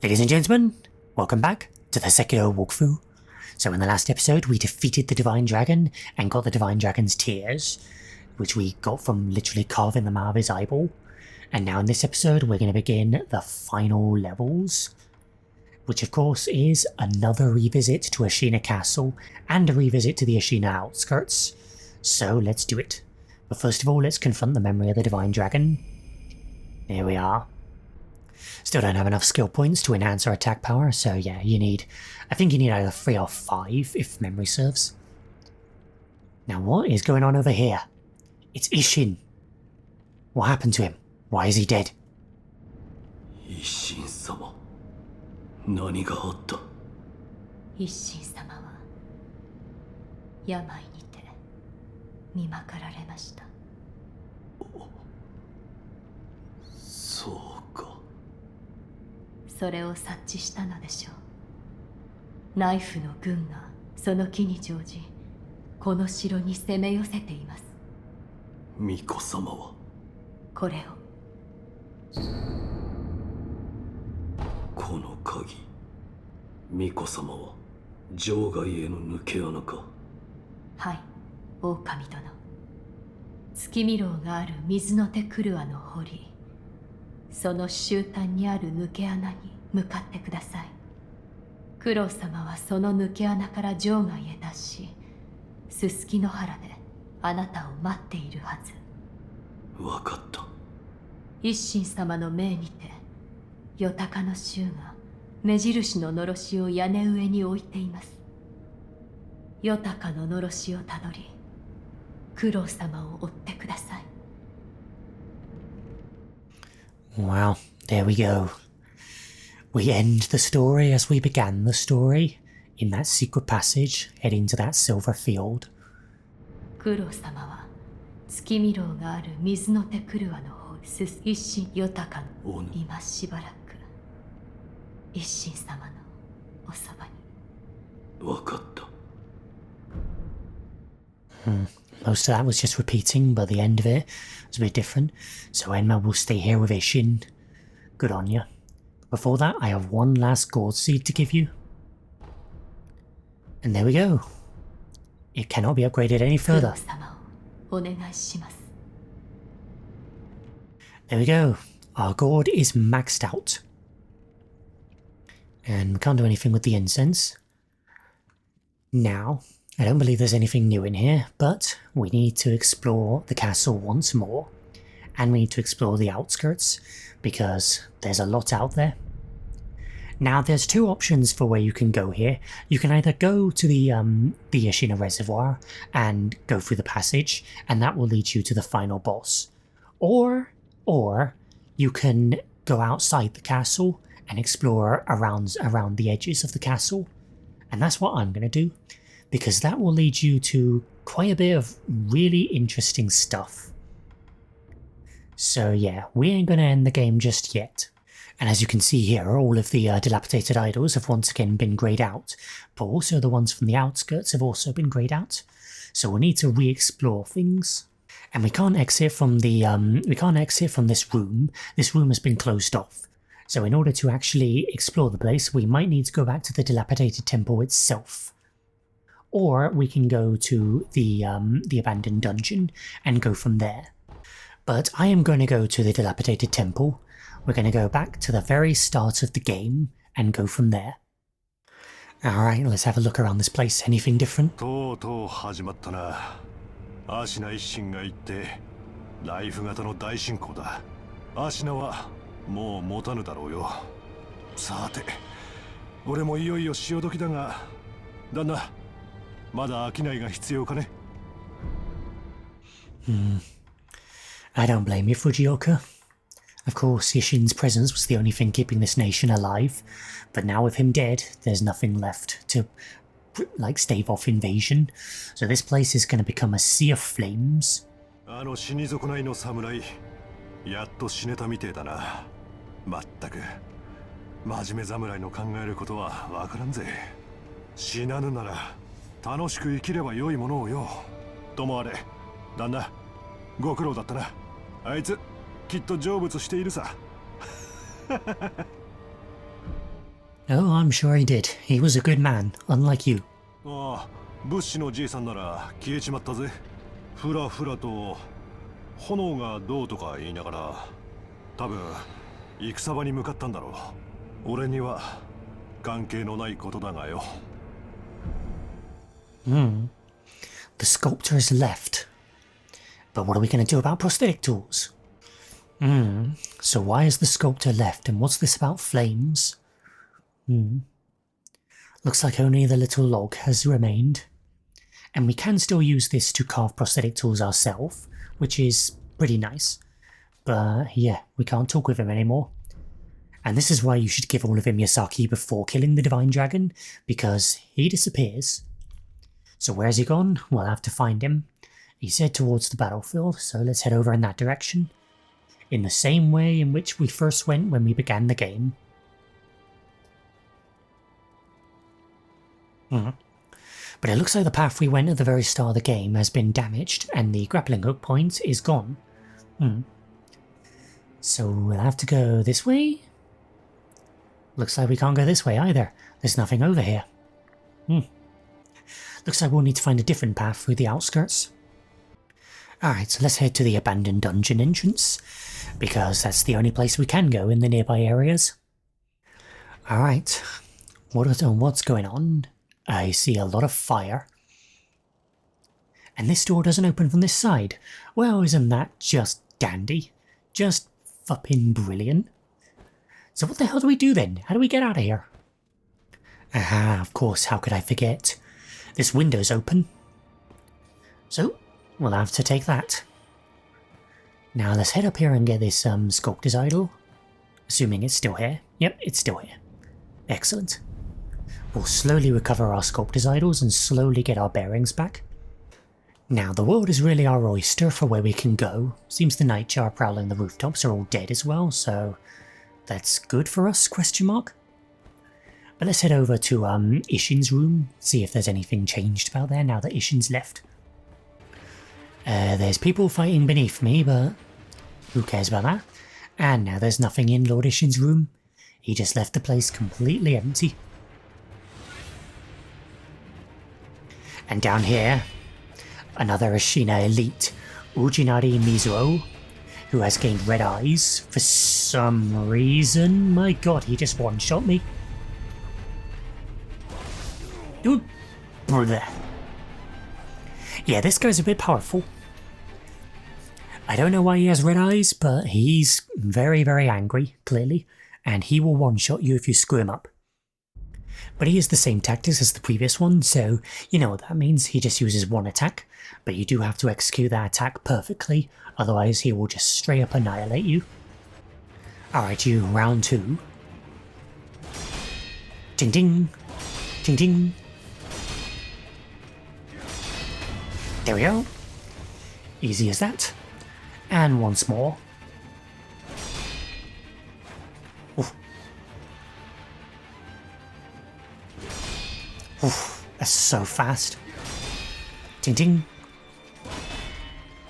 Ladies and gentlemen, welcome back to the Sekiro walkthrough. So in the last episode we defeated the Divine Dragon and got the Divine Dragon's tears, which we got from literally carving them out of his eyeball. And now in this episode we're going to begin the final levels, which of course is another revisit to Ashina Castle and a revisit to the Ashina outskirts. So let's do it. But first of all, let's confront the memory of the Divine Dragon. Here we are. Still don't have enough skill points to enhance our attack power, so yeah, I think you need either 3 or 5 if memory serves. Now what is going on over here? It's Isshin. What happened to him? Why is he dead? Isshin-sama, 何があった? 一心様は病にて見まかられました。そうか。それを察知したのでしょう。ナイフの軍がその機に乗じ、この城に攻め寄せています。巫女様はこれを。この鍵、巫女様は城外への抜け穴か。はい、狼殿。月見楼がある水の手クルアの堀、その終端にある抜け穴に向かってください。九郎様はその抜け穴から城外へ脱し、すすきの原であなたを待っているはず。わかった。一心様の命にて、夜鷹の衆が目印ののろしを屋根上に置いています。夜鷹ののろしをたどり、九郎様を追ってください。Well, there we go. We end the story as we began the story, in that secret passage heading to that silver field. 九郎様は月見楼がある水の手クルアの方、一心夜鷹の今しばらく一心様のおそばに。わかった。Most of that was just repeating, but the end of it was a bit different. So Enma will stay here with Isshin. Good on you. Before that, I have one last gourd seed to give you. And there we go. It cannot be upgraded any further. There we go. Our gourd is maxed out. And we can't do anything with the incense. Now, I don't believe there's anything new in here, but we need to explore the castle once more. And we need to explore the outskirts, because there's a lot out there. Now there's 2 options for where you can go here. You can either go to the Ashina reservoir and go through the passage, and that will lead you to the final boss. Or you can go outside the castle and explore around the edges of the castle. And that's what I'm going to do, because that will lead you to quite a bit of really interesting stuff. So yeah, we ain't going to end the game just yet. And as you can see here, all of the dilapidated idols have once again been greyed out, but also the ones from the outskirts have also been greyed out. So we'll need to re-explore things. And we can't exit from this room. This room has been closed off. So in order to actually explore the place, we might need to go back to the dilapidated temple itself. Or we can go to the abandoned dungeon and go from there. But I am going to go to the dilapidated temple. We're going to go back to the very start of the game and go from there. Alright, let's have a look around this place. Anything different? とうとう始まったな。アシナ一心が言ってライフ型の大進行だ。アシナはもう持たぬだろうよ。さて、俺もいよいよ潮時だが、旦那、まだ商いが必要かね。I don't blame you, Fujioka. Of course, Isshin's presence was the only thing keeping this nation alive, but now with him dead, there's nothing left to, stave off invasion. So this place is going to become a sea of flames. あの死に損ないの侍、やっと死ねたみてえだな。まったく、真面目侍の考えることはわからんぜ。死なぬなら楽しく生きれば良いものをよ。ともあれ、旦那、ご苦労だったな。あいつきっと成仏しているさ。Oh, I'm sure he did. He was a good man, unlike you. ああ、物資のじいさんなら消えちまったぜ。ふらふらと炎がどうとか言いながら、多分戦場に向かったんだろう。俺には関係のないことだがよ。The sculptor has left. But what are we going to do about prosthetic tools? So why has the sculptor left, and what's this about flames? Looks like only the little log has remained. And we can still use this to carve prosthetic tools ourselves, which is pretty nice. But yeah, we can't talk with him anymore. And this is why you should give all of him Yasaki before killing the Divine Dragon, because he disappears. So where's he gone? We'll have to find him. He's head towards the battlefield, so let's head over in that direction. In the same way in which we first went when we began the game. But it looks like the path we went at the very start of the game has been damaged, and the grappling hook point is gone. So we'll have to go this way? Looks like we can't go this way either. There's nothing over here. Looks like we'll need to find a different path through the outskirts. Alright, so let's head to the abandoned dungeon entrance, because that's the only place we can go in the nearby areas. Alright, what's going on? I see a lot of fire. And this door doesn't open from this side. Well, isn't that just dandy? Just fucking brilliant. So what the hell do we do then? How do we get out of here? Aha, of course, how could I forget? This window's open. So, we'll have to take that. Now let's head up here and get this sculptor's idol. Assuming it's still here. Yep, it's still here. Excellent. We'll slowly recover our sculptor's idols and slowly get our bearings back. Now the world is really our oyster for where we can go. Seems the nightjar prowling the rooftops are all dead as well, so that's good for us, question mark. But let's head over to Isshin's room, see if there's anything changed about there now that Isshin's left. There's people fighting beneath me, but who cares about that? And now there's nothing in Lord Isshin's room. He just left the place completely empty. And down here, another Ashina elite, Ujinari Mizuo, who has gained red eyes for some reason. My god, he just one-shot me. Ooh, brother. Yeah, this guy's a bit powerful. I don't know why he has red eyes, but he's very, very angry, clearly, and he will one-shot you if you screw him up. But he has the same tactics as the previous one, so you know what that means. He just uses one attack, but you do have to execute that attack perfectly, otherwise he will just straight up annihilate you. Alright, you, round two. Ding ding! Ding ding! There we go. Easy as that. And once more. Oof. Oof, that's so fast. Ding ding.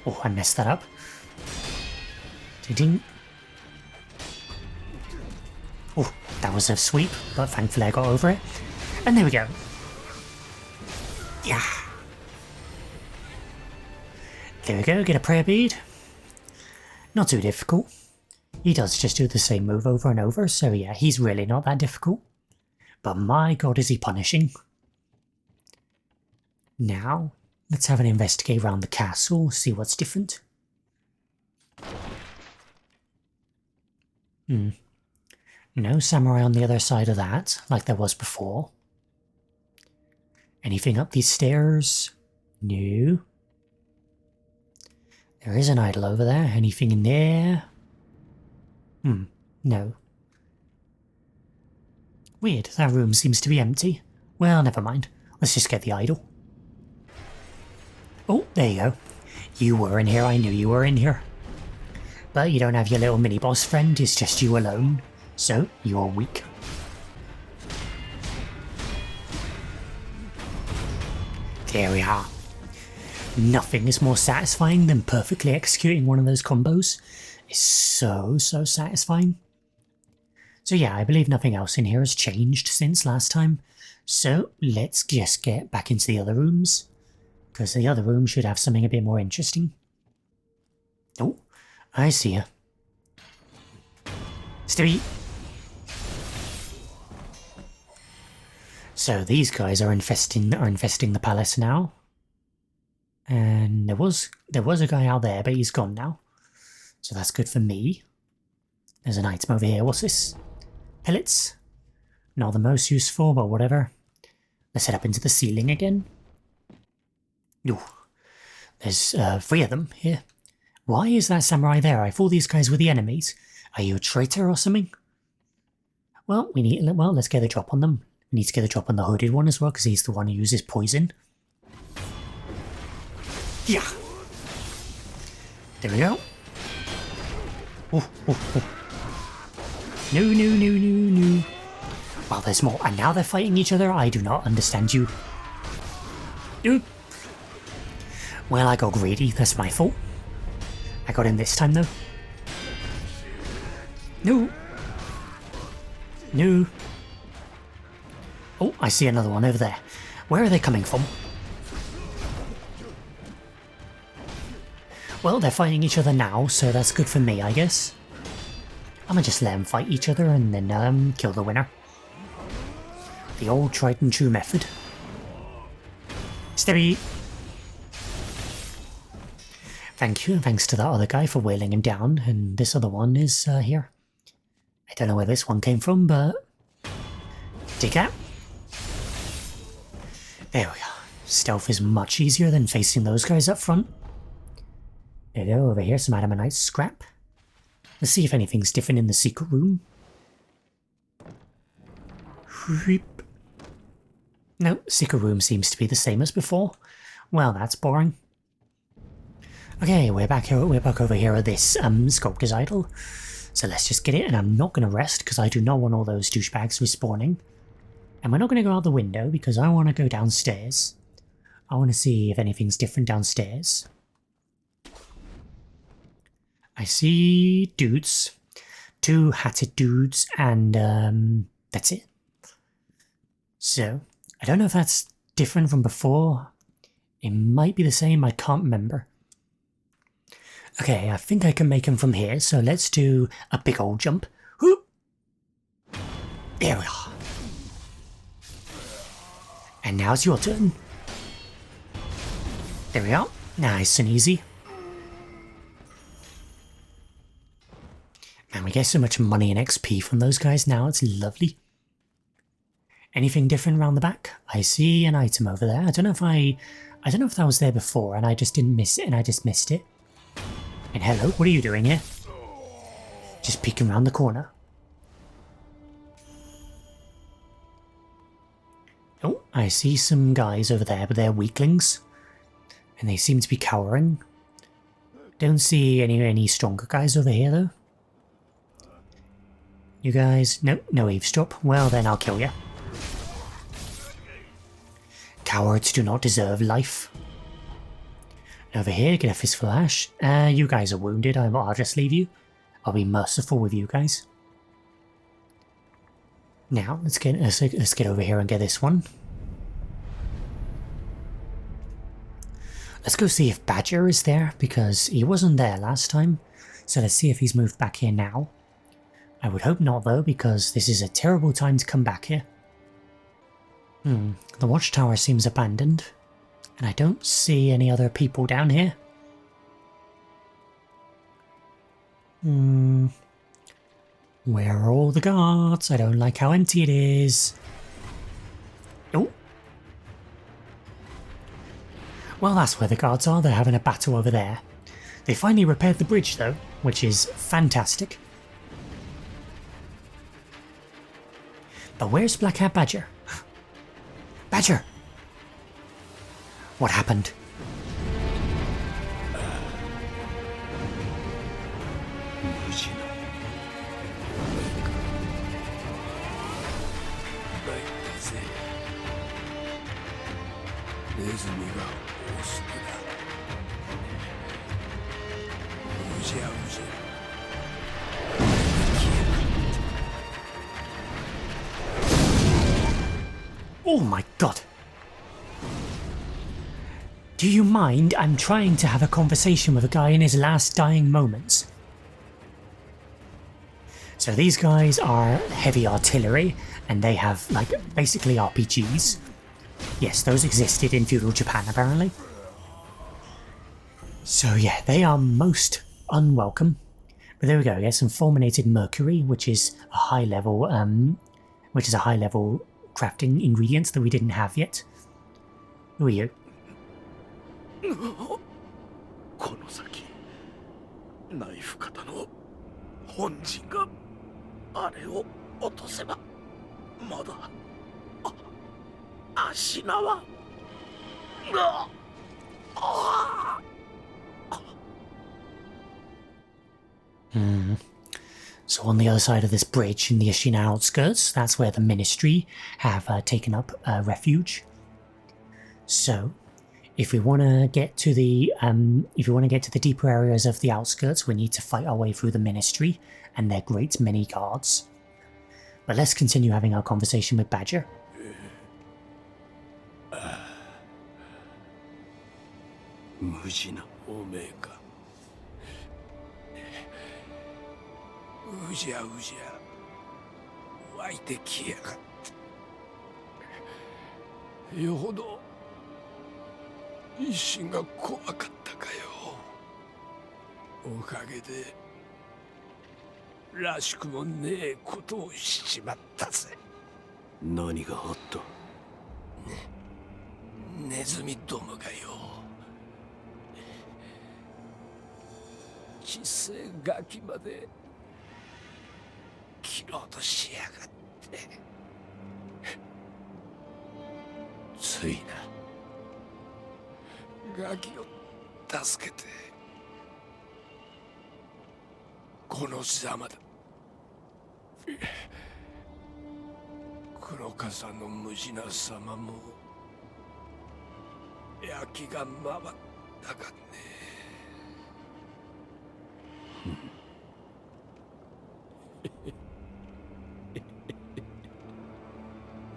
Oh, I messed that up. Ding ding. Oh, that was a sweep, but thankfully I got over it. And there we go. Yeah. There we go, get a prayer bead. Not too difficult. He does just do the same move over and over, so yeah, he's really not that difficult. But my god, is he punishing. Now, let's have an investigate around the castle, see what's different. No samurai on the other side of that, like there was before. Anything up these stairs? No. There is an idol over there. Anything in there? No. Weird, that room seems to be empty. Well, never mind. Let's just get the idol. Oh, there you go. You were in here, I knew you were in here. But you don't have your little mini-boss friend, it's just you alone. So, you're weak. There we are. Nothing is more satisfying than perfectly executing one of those combos. It's so satisfying. So So yeah, I believe nothing else in here has changed since last time. So let's just get back into the other rooms, because the other room should have something a bit more interesting. Oh, I see her. Stevie. So these guys are infesting the palace now. And there was a guy out there, but he's gone now. So that's good for me. There's an item over here. What's this? Pellets. Not the most useful, but whatever. Let's head up into the ceiling again. Ooh. There's 3 of them here. Why is that samurai there? I thought these guys were the enemies. Are you a traitor or something? Well, let's get a drop on them. We need to get a drop on the hooded one as well, because he's the one who uses poison. Yeah. There we go. Oh, oh, oh. No. Well, there's more. And now they're fighting each other? I do not understand you. Oop. Well, I got greedy. That's my fault. I got him this time, though. No. Oh, I see another one over there. Where are they coming from? Well, they're fighting each other now, so that's good for me, I guess. I'm gonna just let them fight each other and then kill the winner. The old tried and true method. Stevie! Thank you, and thanks to that other guy for wailing him down, and this other one is here. I don't know where this one came from, but... Take that. There we go. Stealth is much easier than facing those guys up front. There we go, over here, some adamantite scrap. Let's see if anything's different in the secret room. No, secret room seems to be the same as before. Well, that's boring. Okay, we're back over here at this sculptor's idol. So let's just get it, and I'm not going to rest because I do not want all those douchebags respawning. And we're not going to go out the window because I want to go downstairs. I want to see if anything's different downstairs. I see dudes. 2 hatted dudes, and that's it. So, I don't know if that's different from before. It might be the same, I can't remember. Okay, I think I can make them from here, so let's do a big old jump. Whoop! There we are. And now it's your turn. There we are. Nice and easy. And we get so much money and XP from those guys now, it's lovely. Anything different around the back? I see an item over there. I don't know if that was there before and I just didn't miss it and I just missed it. And hello, what are you doing here? Just peeking around the corner. Oh, I see some guys over there, but they're weaklings. And they seem to be cowering. Don't see any stronger guys over here though. You guys, no eavesdrop. Well then I'll kill you. Cowards do not deserve life. Over here, get a fistful of ash. You guys are wounded, I'll just leave you. I'll be merciful with you guys. Now, let's get over here and get this one. Let's go see if Badger is there, because he wasn't there last time. So let's see if he's moved back here now. I would hope not though, because this is a terrible time to come back here. The watchtower seems abandoned. And I don't see any other people down here. Where are all the guards? I don't like how empty it is. Oh. Well, that's where the guards are. They're having a battle over there. They finally repaired the bridge though, which is fantastic. But where's Black Hat Badger? Badger! What happened? Oh my god. Do you mind? I'm trying to have a conversation with a guy in his last dying moments. So these guys are heavy artillery, and they have, like, basically RPGs. Yes, those existed in feudal Japan, apparently. So yeah, they are most unwelcome. But there we go, some fulminated mercury, which is a high level, crafting ingredient that we didn't have yet. Who are you? この先ナイフ型の本陣があれを落とせばまだ足縄がSo on the other side of this bridge in the Ashina outskirts, that's where the ministry have taken up refuge. So, if we want to get to the deeper areas of the outskirts, we need to fight our way through the ministry and their great many guards. But let's continue having our conversation with Badger. 無事なおめえかうじゃうじゃ湧いてきやがったよほど一心が怖かったかよおかげでらしくもねえことをしちまったぜ何があったネズミどもがよ小さいガキまで切ろうとしやがってついなガキを助けてこのざまだ黒笠の無地な様も焼きが回ったかね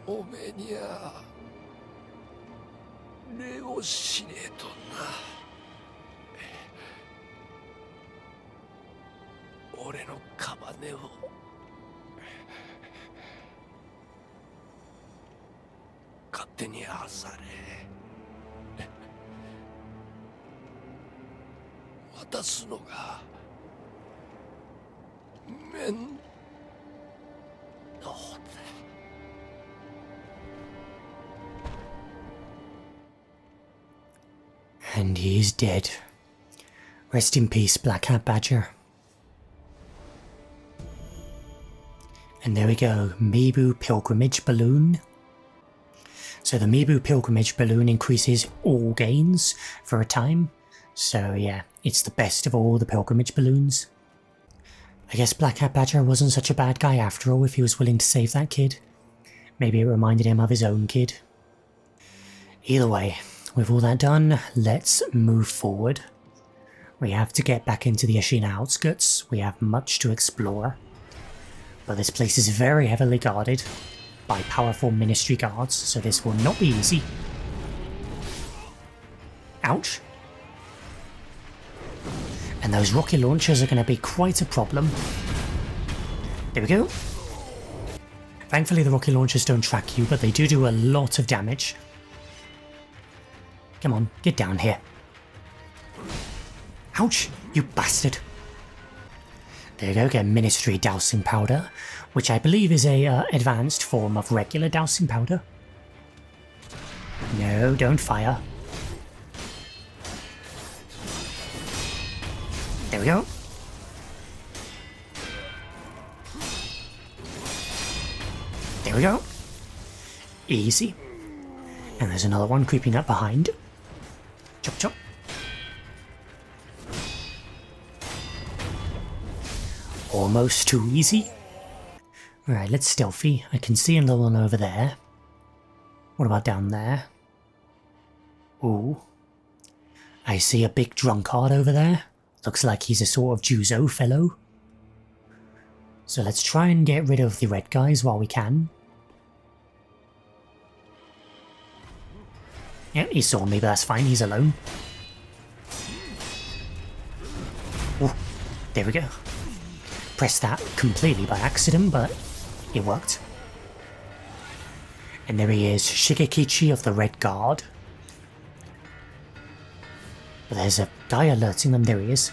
おめえにゃ礼をしねえとな俺のカバネを勝手にあされ渡すのが面倒だAnd he's dead. Rest in peace, Black Hat Badger. And there we go, Mibu Pilgrimage Balloon. So the Mibu Pilgrimage Balloon increases all gains for a time. So yeah, it's the best of all the pilgrimage balloons. I guess Black Hat Badger wasn't such a bad guy after all if he was willing to save that kid. Maybe it reminded him of his own kid. Either way, with all that done, let's move forward. We have to get back into the Ashina outskirts. We have much to explore. But this place is very heavily guarded by powerful ministry guards, so this will not be easy. Ouch. And those rocket launchers are going to be quite a problem. There we go. Thankfully the rocket launchers don't track you, but they do a lot of damage. Come on, get down here. Ouch, you bastard. There you go, get Ministry Dowsing Powder, which I believe is a advanced form of regular dowsing powder. No, don't fire. There we go. There we go. Easy. And there's another one creeping up behind. Chop chop. Almost too easy. Alright, let's stealthy. I can see another one over there. What about down there? Ooh. I see a big drunkard over there. Looks like he's a sort of Juzo fellow. So let's try and get rid of the red guys while we can. Yeah, he saw me, but that's fine, he's alone. Oh, there we go. Pressed that completely by accident, but it worked. And there he is, Shigekichi of the Red Guard. But there's a guy alerting them, there he is.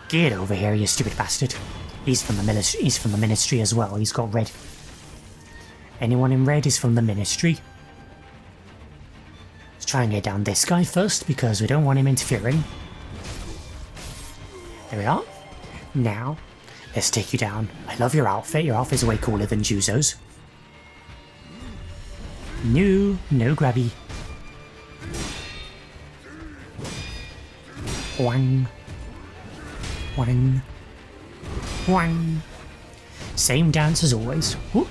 Get over here, you stupid bastard. He's from the ministry as well, he's got red. Anyone in red is from the ministry. Let's try and get down this guy first, because we don't want him interfering. There we are. Now, let's take you down. I love your outfit. Your outfit's way cooler than Juzo's. No grabby. Wang. Wang. Wang. Same dance as always. Whoop.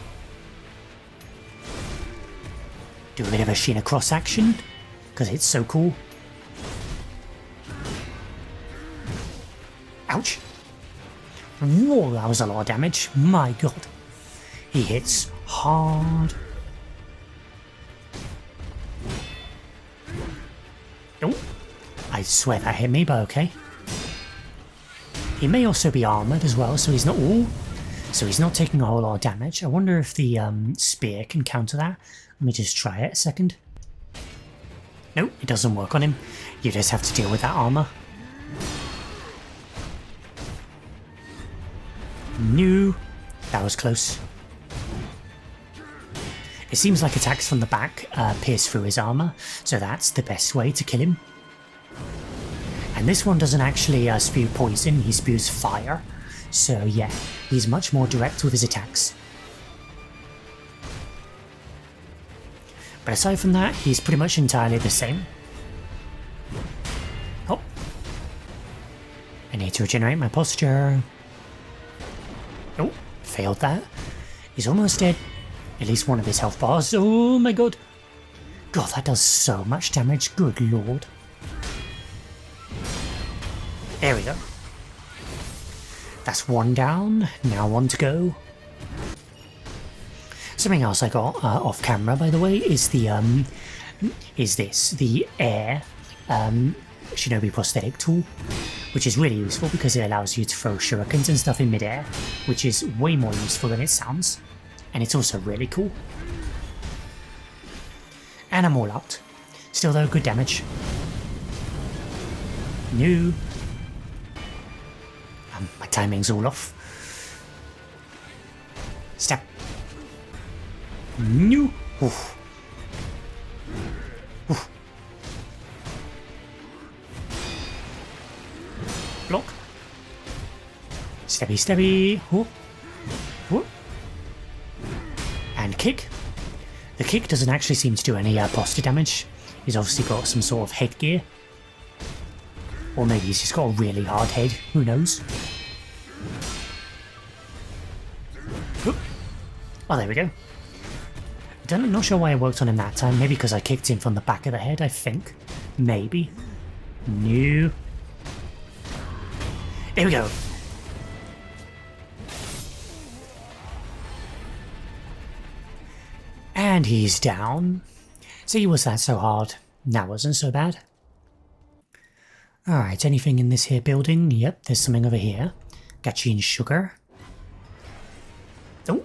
Do a bit of a Ashina cross action, because it's so cool. Ouch. Whoa, that was a lot of damage. My god. He hits hard. Oh, I swear that hit me, but okay. He may also be armoured as well, so he's not... Ooh, so he's not taking a whole lot of damage. I wonder if the spear can counter that. Let me just try it a second. Nope, it doesn't work on him. You just have to deal with that armour. No, that was close. It seems like attacks from the back pierce through his armour, so that's the best way to kill him. And this one doesn't actually spew poison, he spews fire. So yeah, he's much more direct with his attacks. But aside from that, he's pretty much entirely the same. Oh. I need to regenerate my posture. Oh, failed that. He's almost dead. At least one of his health bars. Oh my god. God, that does so much damage. Good lord. There we go. That's one down. Now one to go. Something else I got off camera, by the way, is the heir shinobi prosthetic tool, which is really useful because it allows you to throw shurikens and stuff in midair, which is way more useful than it sounds, and it's also really cool. And I'm all out. Still though, good damage. No. My timing's all off. Step. No. Oof. Oof. Block. Stabby, stabby. Oof. Oof. And kick. The kick doesn't actually seem to do any posture damage. He's obviously got some sort of headgear. Or maybe he's just got a really hard head. Who knows? Oop. Oh, there we go. I'm not sure why I worked on him that time. Maybe because I kicked him from the back of the head, I think. Maybe. No. There we go. And he's down. See, was that so hard? That wasn't so bad. Alright, anything in this here building? Yep, there's something over here. Gachi and sugar. Oh,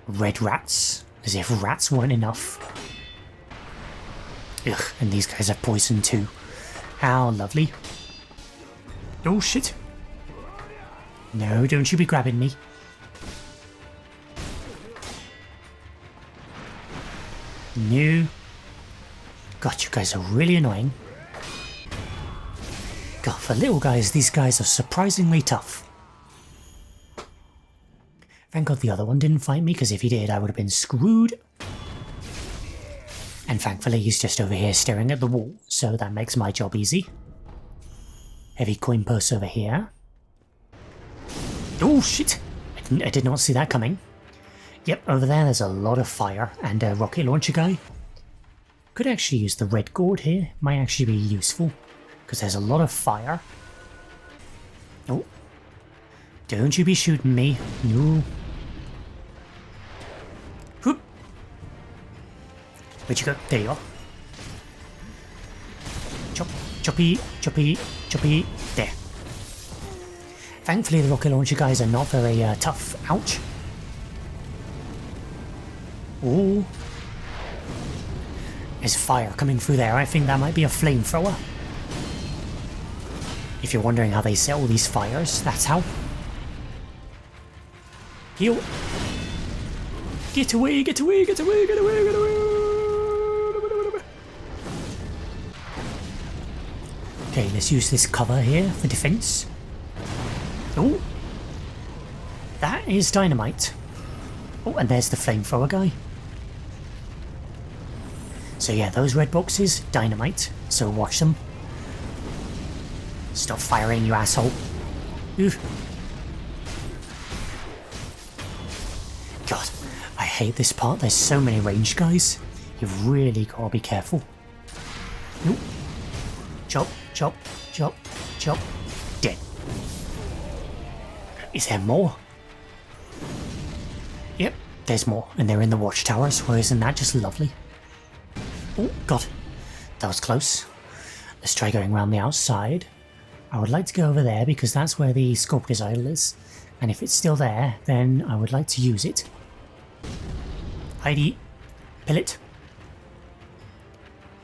red rats. As if rats weren't enough. Ugh, and these guys have poison too. How lovely. Oh shit. No, don't you be grabbing me. No. God, you guys are really annoying. God, for little guys, these guys are surprisingly tough. Thank God the other one didn't fight me, because if he did, I would have been screwed. And thankfully, he's just over here staring at the wall, so that makes my job easy. Heavy coin purse over here. Oh shit! I did not see that coming. Yep, over there there's a lot of fire, and a rocket launcher guy. Could actually use the red gourd here, might actually be useful, because there's a lot of fire. Oh. Don't you be shooting me. No. Whoop. Where'd you go? There you are. Chop, choppy, choppy, choppy. There. Thankfully the rocket launcher guys are not very tough. Ouch. Ooh. There's fire coming through there. I think that might be a flamethrower. If you're wondering how they set all these fires, that's how. Heal. Get away, get away, get away, get away, get away. Okay, let's use this cover here for defense. Oh. That is dynamite. Oh, and there's the flamethrower guy. So yeah, those red boxes, dynamite. So watch them. Stop firing, you asshole. Oof. God, I hate this part. There's so many ranged guys. You've really got to be careful. Nope. Chop, chop, chop, chop. Dead. Is there more? Yep, there's more. And they're in the watchtowers. Well, isn't that just lovely? Oh, God. That was close. Let's try going around the outside. I would like to go over there because that's where the sculptor's idol is. And if it's still there, then I would like to use it. Heidi. Pilot.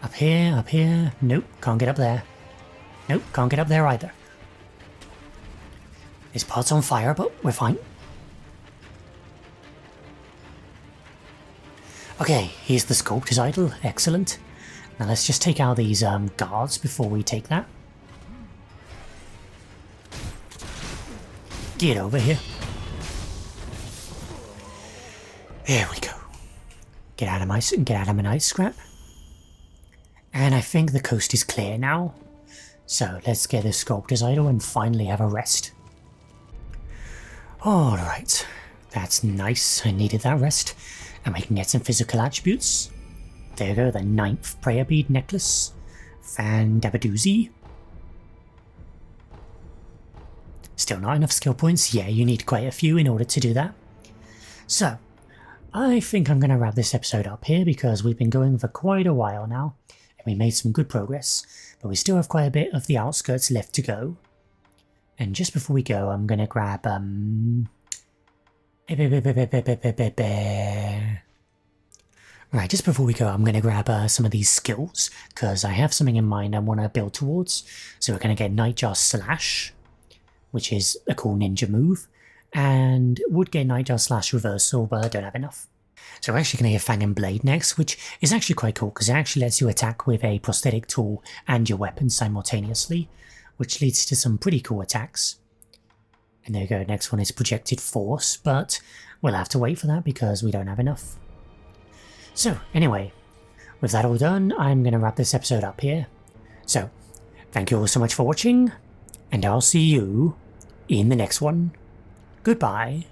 Up here, up here. Nope, can't get up there. Nope, can't get up there either. This part's on fire, but we're fine. Okay, here's the sculptor's idol. Excellent. Now let's just take out these guards before we take that. Get over here. There we go. Get out of my ice scrap. And I think the coast is clear now. So let's get the sculptor's idol and finally have a rest. Alright. That's nice. I needed that rest. And we can get some physical attributes. There you go, the 9th prayer bead necklace. Fan-dabadoozy. Still not enough skill points? Yeah, you need quite a few in order to do that. So, I think I'm going to wrap this episode up here because we've been going for quite a while now. And we made some good progress. But we still have quite a bit of the outskirts left to go. And just before we go, I'm going to grab... Right, just before we go, I'm going to grab some of these skills, because I have something in mind I want to build towards. So we're going to get Nightjar Slash, which is a cool ninja move, and would get Nightjar Slash Reversal, but I don't have enough. So we're actually going to get Fang and Blade next, which is actually quite cool, because it actually lets you attack with a prosthetic tool and your weapon simultaneously, which leads to some pretty cool attacks. And there you go, next one is Projected Force, but we'll have to wait for that because we don't have enough. So, anyway, with that all done, I'm going to wrap this episode up here. So, thank you all so much for watching, and I'll see you in the next one. Goodbye.